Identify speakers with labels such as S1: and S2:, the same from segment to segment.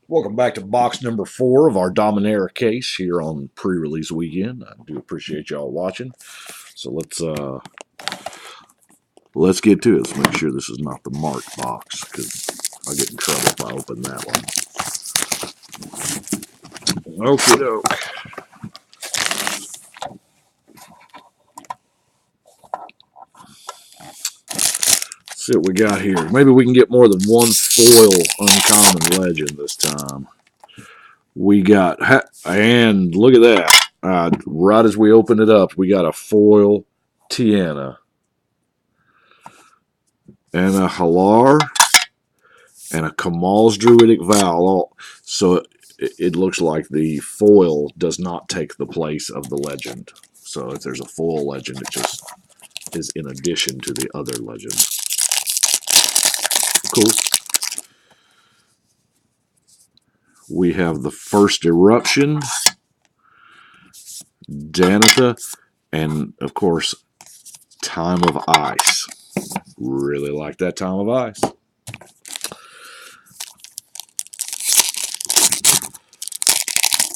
S1: Welcome back to box number 4 of our Dominaria case here on pre-release weekend. I do appreciate y'all watching. So let's get to it. Let's make sure this is not the marked box because I'll get in trouble if I open that one. Okie doke. See what we got here. Maybe we can get more than one foil uncommon legend this time. We got, and look at that. Right as we opened it up, we got a foil Tiana and a Halar and a Kamal's Druidic Vow. So it looks like the foil does not take the place of the legend. So if there's a foil legend, it just is in addition to the other legends. Cool. We have the first eruption, Danita, and of course, Time of Ice. Really like that Time of Ice.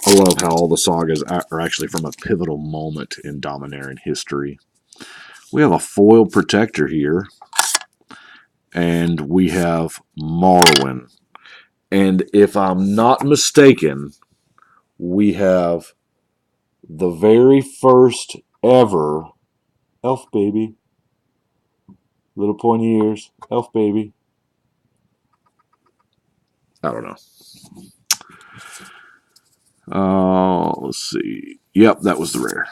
S1: I love how all the sagas are actually from a pivotal moment in Dominarian history. We have a foil protector here, and we have Marwyn. And if I'm not mistaken, we have the very first ever elf baby. Little pointy ears, elf baby. I don't know. Let's see. Yep, that was the rare.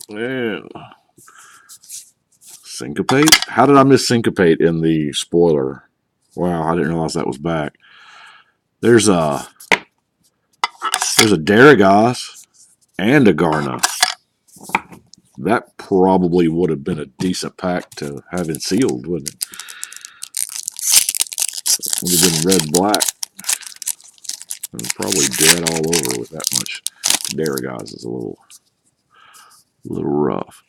S1: Yeah. Syncopate? How did I miss Syncopate in the spoiler? Wow, I didn't realize that was back. There's a Daragos and a Garna. That probably would have been a decent pack to have in sealed, wouldn't it? Would have been red-black. And probably dead all over with that much. Daragos is a little rough.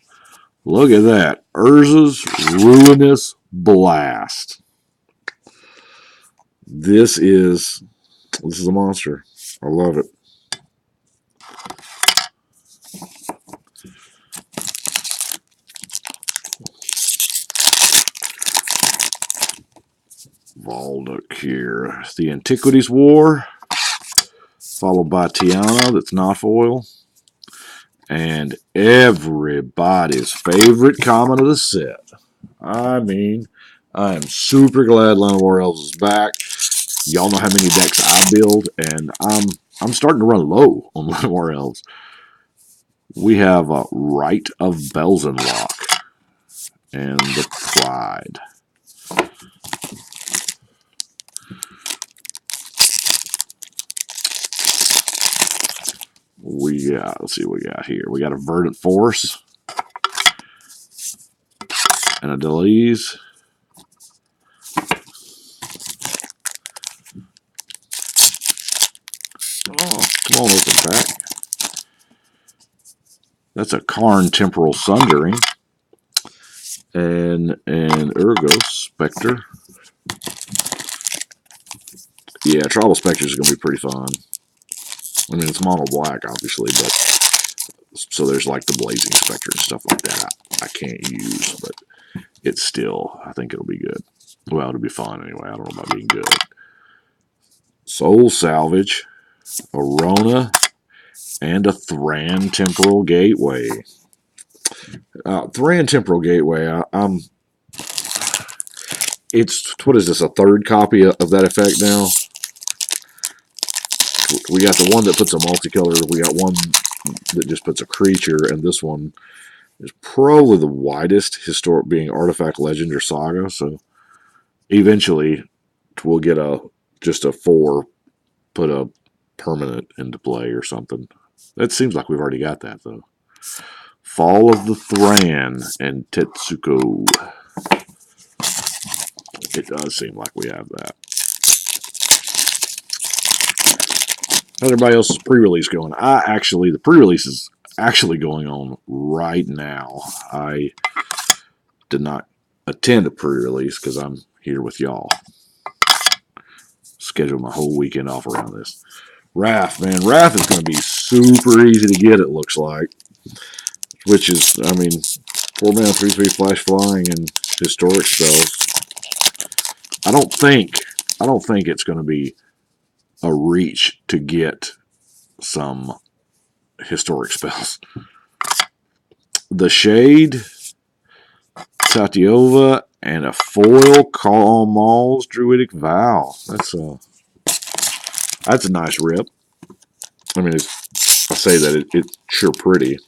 S1: Look at that. Urza's Ruinous Blast. This is a monster. I love it. Valduk here. The Antiquities War, followed by Tiana, that's not foil, and everybody's favorite common of the set. I mean, I am super glad Llanowar Elves is back. Y'all know how many decks I build, and I'm starting to run low on Llanowar Elves. We have a Rite of Belzenlock and the Pride. Let's see what we got here. We got a Verdant Force and a Deleuze. Oh, come on, open pack. That's a Karn Temporal Sundering and an Urgos Spectre. Yeah, Tribal Spectre is going to be pretty fun. I mean, it's mono black, obviously, but so there's like the Blazing Spectre and stuff like that I can't use, but it's still, I think it'll be good. Well, it'll be fun anyway. I don't know about being good. Soul Salvage, a Rona, and a Thran Temporal Gateway. Thran Temporal Gateway, it's, what is this, a third copy of that effect now? We got the one that puts a multicolor, we got one that just puts a creature, and this one is probably the widest, historic being Artifact, Legend, or Saga, so eventually we'll get just a 4, put a permanent into play or something. That seems like we've already got that, though. Fall of the Thran and Tetsuko. It does seem like we have that. How's everybody else's pre-release going? The pre-release is actually going on right now. I did not attend a pre-release because I'm here with y'all. Scheduled my whole weekend off around this. Wrath, man. Wrath is going to be super easy to get, it looks like. Which is, I mean, 4-mana, 3/3 flash flying and historic spells. I don't think it's going to be a reach to get some historic spells. The Shade, Tatiova, and a foil Kamal's Druidic Vow. That's a nice rip. I mean, I say that it's sure pretty.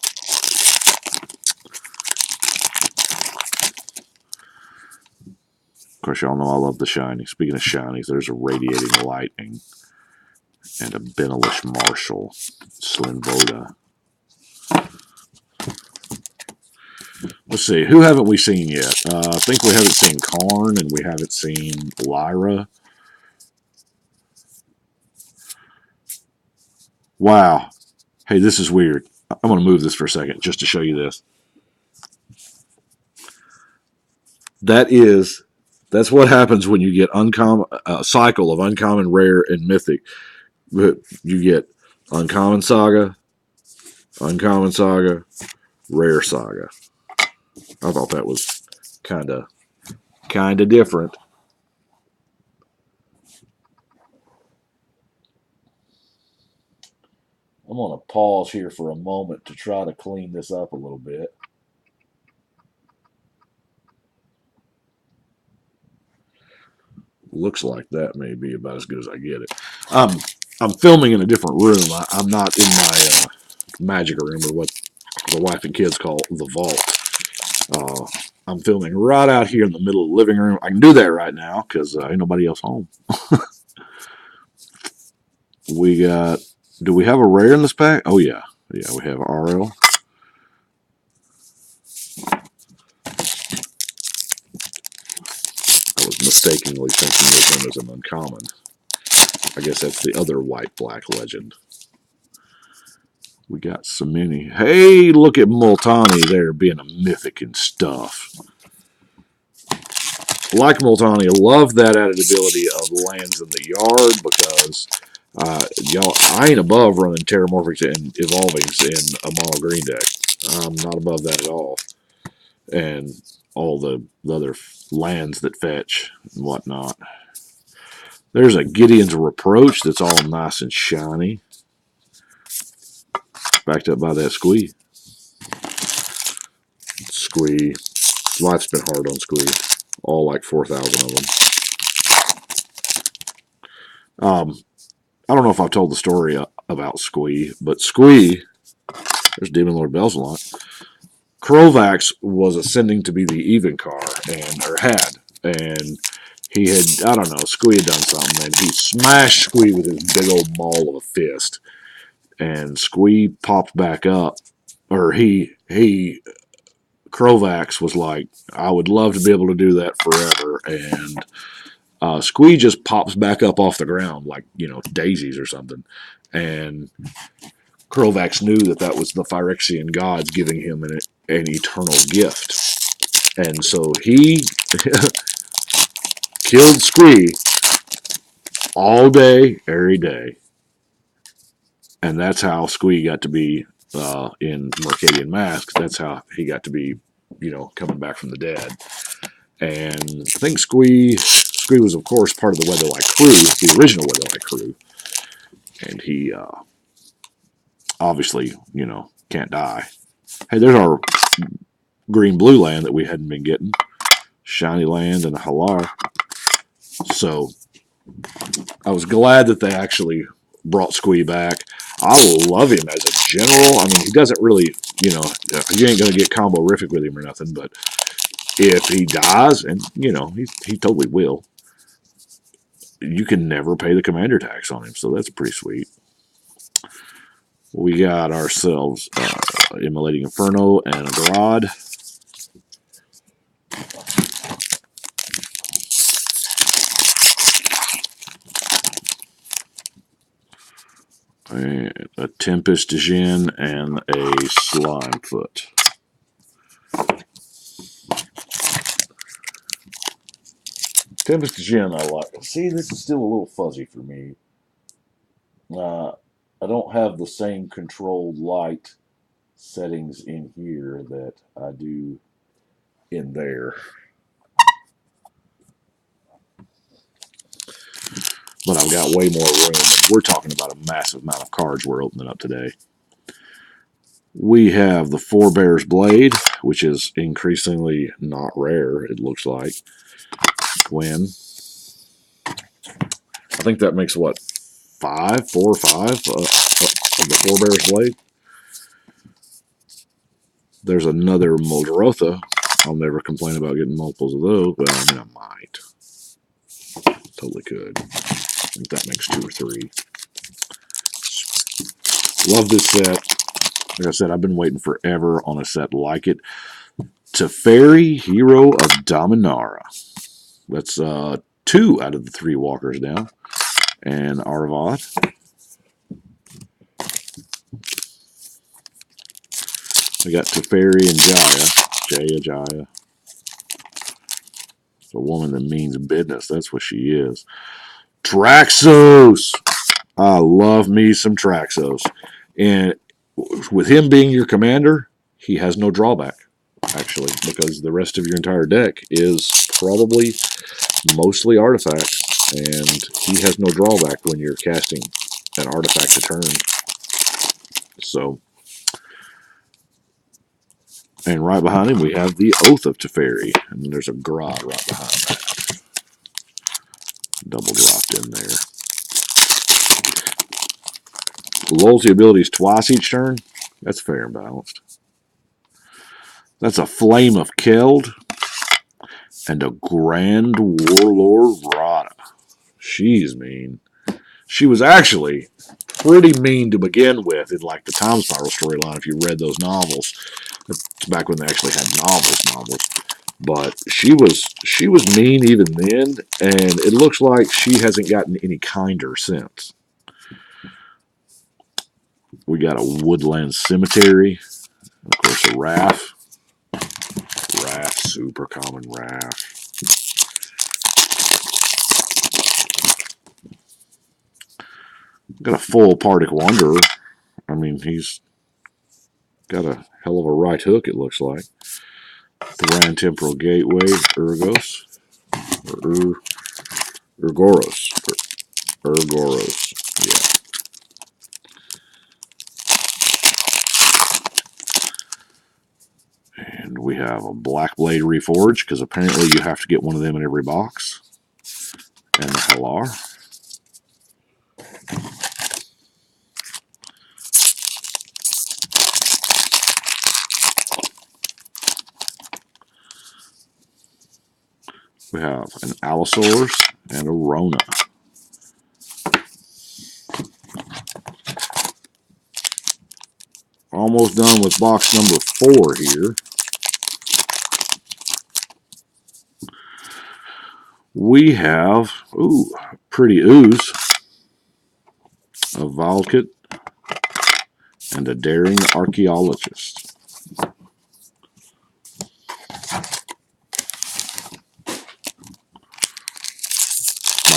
S1: Of course, y'all know I love the shiny. Speaking of shinies, there's a Radiating Lightning and a Benelish Marshall, Slinvoda. Let's see, who haven't we seen yet? I think we haven't seen Karn and we haven't seen Lyra. Wow. Hey, this is weird. I'm going to move this for a second just to show you this. That's what happens when you get a cycle of uncommon, rare, and mythic. You get uncommon saga, rare saga. I thought that was kind of different. I'm going to pause here for a moment to try to clean this up a little bit. Looks like that may be about as good as I get it. I'm filming in a different room. I'm not in my magic room, or what the wife and kids call the vault. I'm filming right out here in the middle of the living room. I can do that right now because ain't nobody else home. Do we have a rare in this pack? Oh, yeah. Yeah, we have RL. I was mistakenly thinking of him as an uncommon. I guess that's the other white-black legend. We got so many. Hey, look at Multani there being a mythic and stuff. Like Multani, I love that added ability of lands in the yard because y'all, I ain't above running Terramorphics and Evolvings in a mono green deck. I'm not above that at all. And all the other lands that fetch and whatnot. There's a Gideon's Reproach that's all nice and shiny. Backed up by that Squee. Squee. Life's been hard on Squee. All like 4,000 of them. I don't know if I've told the story about Squee, but Squee, there's Demon Lord Belzalot. Krovax was ascending to be the even car, and he had, I don't know, Squee had done something, and he smashed Squee with his big old maul of a fist, and Squee popped back up, or Krovax was like, I would love to be able to do that forever, and Squee just pops back up off the ground like, daisies or something, and Krovax knew that was the Phyrexian gods giving him an eternal gift. And so he killed Squee all day, every day. And that's how Squee got to be in Mercadian Masks. That's how he got to be, coming back from the dead. And I think Squee was, of course, part of the Weatherlight crew, the original Weatherlight crew. And he obviously, can't die. Hey, there's our green-blue land that we hadn't been getting. Shiny land and a Halar. So I was glad that they actually brought Squee back. I love him as a general. I mean, he doesn't really, you ain't going to get combo-rific with him or nothing, but if he dies, and, he totally will, you can never pay the commander tax on him, so that's pretty sweet. We got ourselves Immolating Inferno and a Garrod. And a Tempest Djinn and a Slimefoot. Tempest Gin I like. See, this is still a little fuzzy for me. I don't have the same controlled light settings in here that I do in there. But I've got way more room. And we're talking about a massive amount of cards we're opening up today. We have the Four Bears Blade, which is increasingly not rare, it looks like. When I think that makes what, 4 or 5 of the Four Bears Blade. There's another Moldorotha. I'll never complain about getting multiples of those. Well, I mean, I might. Totally could. I think that makes 2 or 3. Love this set. Like I said, I've been waiting forever on a set like it. Teferi, Hero of Dominaria. That's 2 out of the 3 walkers now. And Arvad. We got Teferi and Jaya. It's a woman that means business. That's what she is. Traxos. I love me some Traxos. And with him being your commander, he has no drawback, actually, because the rest of your entire deck is probably mostly artifacts, and he has no drawback when you're casting an artifact a turn. So, and right behind him we have the Oath of Teferi, and there's a Grot right behind that. Double dropped in there. Loyalty abilities twice each turn. That's fair and balanced. That's a Flame of Keld and a Grand Warlord Rada. She's mean. She was actually pretty mean to begin with in like the Time Spiral storyline. If you read those novels, it's back when they actually had novels. But she was mean even then, and it looks like she hasn't gotten any kinder since. We got a Woodland Cemetery, of course a Wrath, super common Wrath. Got a full Partick Wanderer. I mean, he's got a hell of a right hook, it looks like. The Grand Temporal Gateway, Urgoros. Yeah. And we have a Black Blade Reforged, because apparently you have to get one of them in every box. And the Halar. We have an Allosaurus and a Rona. Almost done with box number 4 here. We have, pretty ooze, a Valkut, and a Daring Archaeologist. My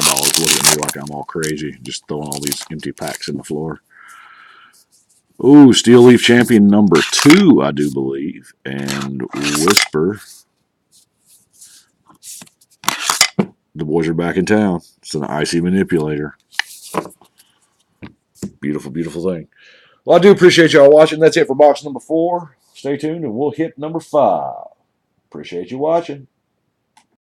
S1: dog's looking at me like I'm all crazy, just throwing all these empty packs in the floor. Ooh, Steel Leaf Champion number 2, I do believe, and Whisper. The boys are back in town. It's an Icy Manipulator. Beautiful, beautiful thing. Well, I do appreciate y'all watching. That's it for box number 4. Stay tuned and we'll hit number 5. Appreciate you watching.